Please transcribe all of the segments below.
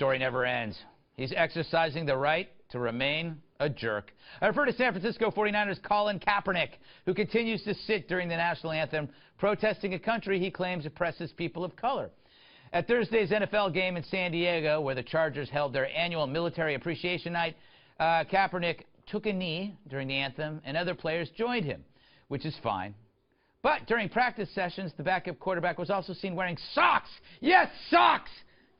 story never ends. He's exercising the right to remain a jerk. I refer to San Francisco 49ers Colin Kaepernick, who continues to sit during the national anthem, protesting a country he claims oppresses people of color. At Thursday's NFL game in San Diego, where the Chargers held their annual military appreciation night, Kaepernick took a knee during the anthem, and other players joined him, which is fine. But during practice sessions, the backup quarterback was also seen wearing socks. Yes, socks!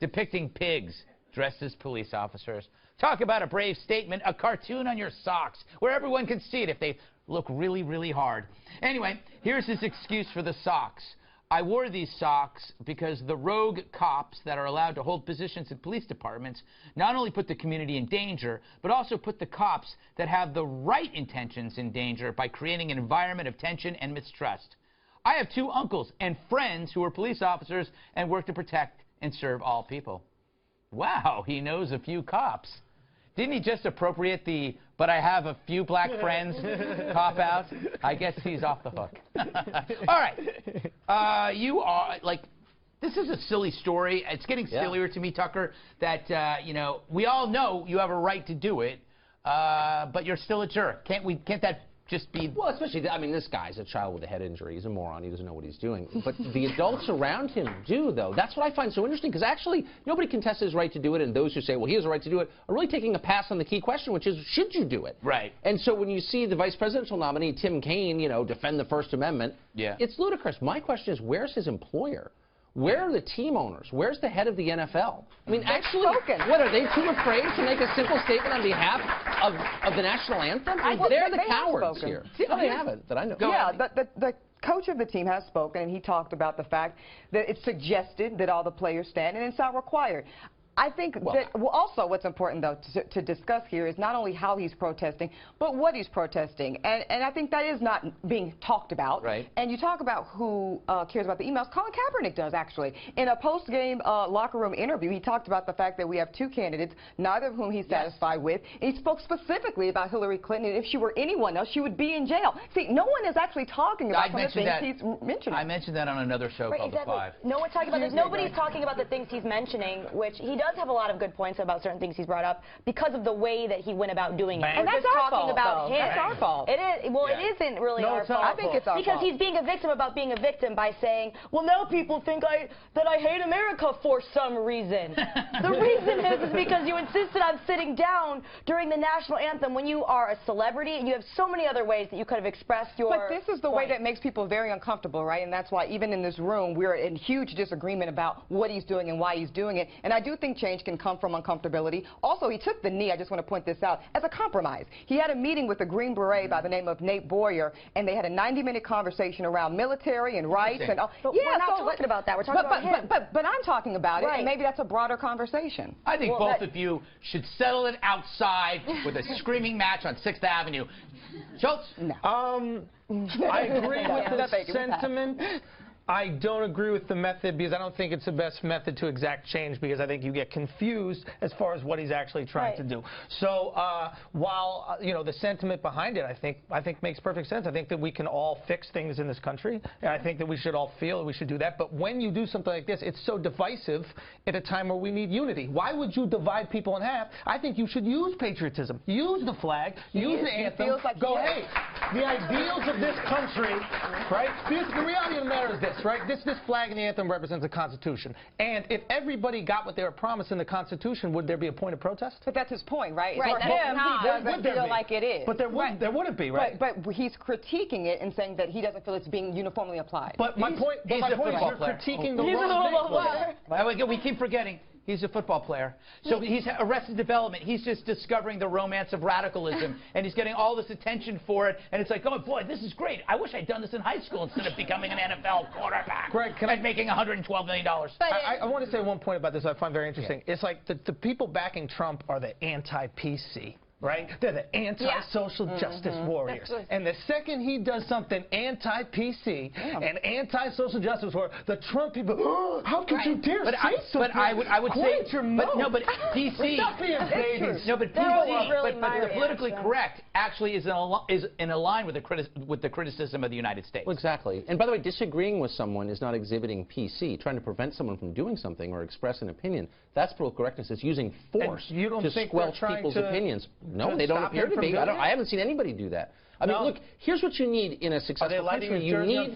Depicting pigs dressed as police officers. Talk about a brave statement, a cartoon on your socks, where everyone can see it if they look really, really hard. Anyway, here's his excuse for the socks. I wore these socks because the rogue cops that are allowed to hold positions in police departments not only put the community in danger, but also put the cops that have the right intentions in danger by creating an environment of tension and mistrust. I have two uncles and friends who are police officers and work to protect and serve all people. Wow, he knows a few cops. Didn't he just appropriate the "but I have a few black friends" cop out? I guess he's off the hook. All right. You are, like, this is a silly story. It's getting sillier to me, Tucker, that, you know, we all know you have a right to do it, but you're still a jerk. Can't that just be... Well, especially, I mean, this guy's a child with a head injury. He's a moron. He doesn't know what he's doing. But the adults around him do, though. That's what I find so interesting, because actually nobody contests his right to do it, and those who say, well, he has a right to do it, are really taking a pass on the key question, which is, should you do it? Right. And so when you see the vice presidential nominee, Tim Kaine, you know, defend the First Amendment, it's ludicrous. My question is, where's his employer? Where are the team owners? Where's the head of the NFL? I mean, actually, what, are they too afraid to make a simple statement on behalf of the national anthem? I mean, they're the cowards here. No, they haven't, that I know. The coach of the team has spoken, and he talked about the fact that it's suggested that all the players stand, and it's not required. I think that also what's important, though, to discuss here is not only how he's protesting, but what he's protesting. And I think that is not being talked about. Right. And you talk about who cares about the emails. Colin Kaepernick does, actually. In a post-game locker room interview, he talked about the fact that we have two candidates, neither of whom he's satisfied with. And he spoke specifically about Hillary Clinton, and if she were anyone else, she would be in jail. See, no one is actually talking about some of the things he's mentioning. I mentioned that on another show called The Five. No one's talking about this. Nobody's talking about the things he's mentioning, which he does have a lot of good points about certain things he's brought up because of the way that he went about doing it. And that's our fault, about him. That's our fault. It is. Well, it isn't really our fault. I think it's our fault. Because he's being a victim about being a victim by saying, well, now people think that I hate America for some reason. The reason is because you insisted on sitting down during the national anthem when you are a celebrity and you have so many other ways that you could have expressed your But this is the way that makes people very uncomfortable, right? And that's why even in this room, we're in huge disagreement about what he's doing and why he's doing it. And I do think change can come from uncomfortability. Also, he took the knee, I just want to point this out, as a compromise. He had a meeting with a Green Beret by the name of Nate Boyer, and they had a 90-minute conversation around military and rights. And but we're not talking about that. We're talking about him. But I'm talking about it, and maybe that's a broader conversation. I think both of you should settle it outside with a screaming match on 6th Avenue. Schultz? No. I agree with the sentiment. I don't agree with the method because I don't think it's the best method to exact change, because I think you get confused as far as what he's actually trying to do. So while you know, the sentiment behind it, I think makes perfect sense. I think that we can all fix things in this country, and I think that we should all feel that we should do that. But when you do something like this, it's so divisive at a time where we need unity. Why would you divide people in half? I think you should use patriotism, use the flag, use the anthem. Go, hey, the ideals of this country, right? Because the reality of the matter is this. Right? This flag and the anthem represents the Constitution. And if everybody got what they were promised in the Constitution, would there be a point of protest? But that's his point, right? Right. For him, he doesn't feel like it is. But there wouldn't be, right? But he's critiquing it and saying that he doesn't feel it's being uniformly applied. But my point is you're critiquing the wrong thing. We keep forgetting. He's a football player. So he's Arrested Development. He's just discovering the romance of radicalism, and he's getting all this attention for it. And it's like, oh, boy, this is great. I wish I'd done this in high school instead of becoming an NFL quarterback. Greg, making $112 million. I want to say one point about this I find very interesting. It's like the people backing Trump are the anti-PC. right? They're the anti-social justice warriors. And the second he does something anti-PC and anti-social justice warrior, the Trump people, oh, how could you dare say something? But I would say, but PC, Stop being babies. no, but PC, but the politically correct actually is in a line with the criticism of the United States. Well, exactly. And by the way, disagreeing with someone is not exhibiting PC. Trying to prevent someone from doing something or express an opinion, that's political correctness. It's using force to squelch people's opinions. No, they don't appear to be. I haven't seen anybody do that. I mean, look, here's what you need in a successful country. You need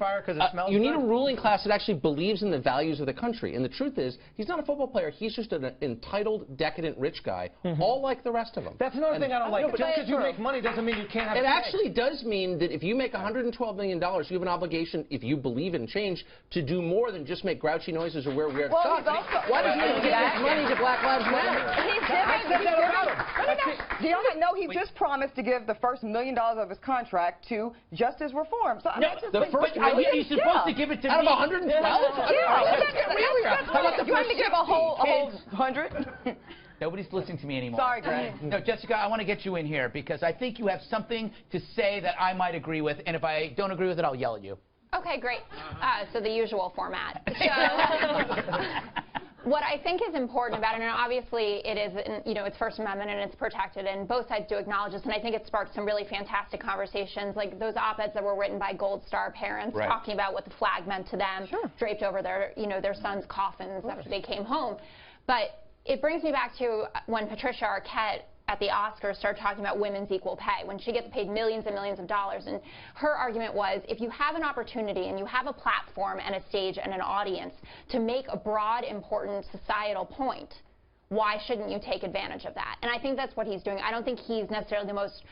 a ruling class that actually believes in the values of the country. And the truth is, he's not a football player. He's just an entitled, decadent, rich guy, all like the rest of them. That's another thing I don't like. Just because you make money doesn't mean you can't have it actually does mean that if you make $112 million, you have an obligation, if you believe in change, to do more than just make grouchy noises or wear weird socks. Why does he give his money to Black Lives Matter? Do y'all not know he just promised to give the first $1 million of his contract to justice reform? So no, you're supposed to give it to me. Out of 112? You want me to give a whole 100? Nobody's listening to me anymore. Sorry, Greg. No, Jessica, I want to get you in here because I think you have something to say that I might agree with, and if I don't agree with it, I'll yell at you. Okay, great. So the usual format. What I think is important about it, and obviously it is, it's First Amendment and it's protected, and both sides do acknowledge this, and I think it sparked some really fantastic conversations, like those op-eds that were written by Gold Star parents talking about what the flag meant to them, draped over their, their sons' coffins after they came home. But it brings me back to when Patricia Arquette at the Oscars started talking about women's equal pay, when she gets paid millions and millions of dollars. And her argument was, if you have an opportunity and you have a platform and a stage and an audience to make a broad, important societal point, why shouldn't you take advantage of that? And I think that's what he's doing. I don't think he's necessarily the most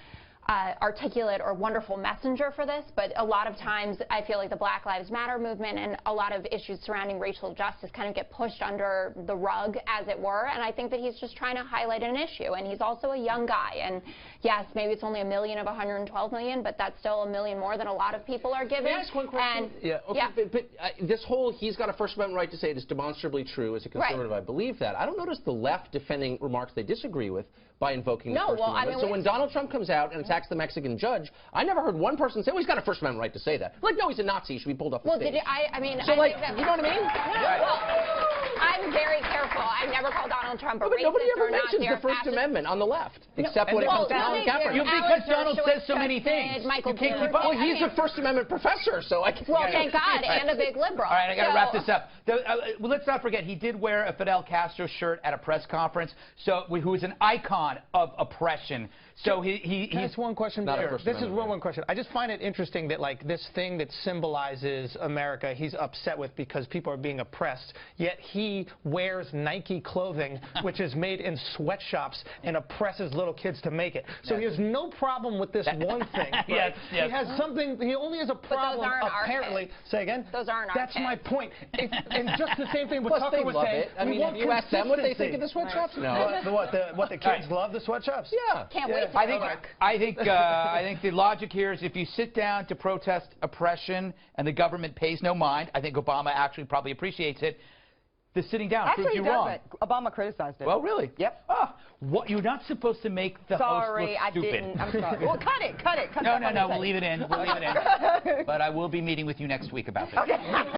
articulate or wonderful messenger for this, but a lot of times I feel like the Black Lives Matter movement and a lot of issues surrounding racial justice kind of get pushed under the rug, as it were, and I think that he's just trying to highlight an issue. And he's also a young guy, and yes, maybe it's only $1 million of 112 million, but that's still $1 million more than a lot of people are given. May I ask one question? But this whole he's got a First Amendment right to say it is demonstrably true. As a conservative, I believe that. I don't notice the left defending remarks they disagree with by invoking the First Amendment. So when Donald Trump comes out and attacks the Mexican judge, I never heard one person say, well, he's got a First Amendment right to say that. Like, no, he's a Nazi. He should be pulled off the stage. So, like, you know what I mean? Well, I'm very careful. I've never called Donald Trump a racist nobody ever or Nazi mentions the First Amendment on the left, except when it comes to Colin Kaepernick. Because Donald says so many things. Michael you can't keep up. Well, he's a First Amendment professor, so I can't. Well, thank God, and a big liberal. All right, I got to wrap this up. Well, let's not forget, he did wear a Fidel Castro shirt at a press conference, who is an icon of oppression. So That's one question. This is one question. I just find it interesting that, like, this thing that symbolizes America, he's upset with because people are being oppressed, yet he wears Nike clothing, which is made in sweatshops, and oppresses little kids to make it. So he has no problem with this one thing. Right? He has something. He only has a problem, apparently. Say again? Those aren't our That's kids. my point. And just the same thing with Plus, Tucker was saying. I mean, have you asked them what they think of the sweatshops? No. What the kids love the sweatshops? Yeah. Can't wait. I think the logic here is if you sit down to protest oppression and the government pays no mind, I think Obama actually probably appreciates it. The sitting down proves you wrong. Obama criticized it. Well, really? Yep. What, you're not supposed to make the host look stupid. I didn't. I'm sorry. Well, cut it. No, we'll leave it in. We'll leave it in. But I will be meeting with you next week about this. Okay.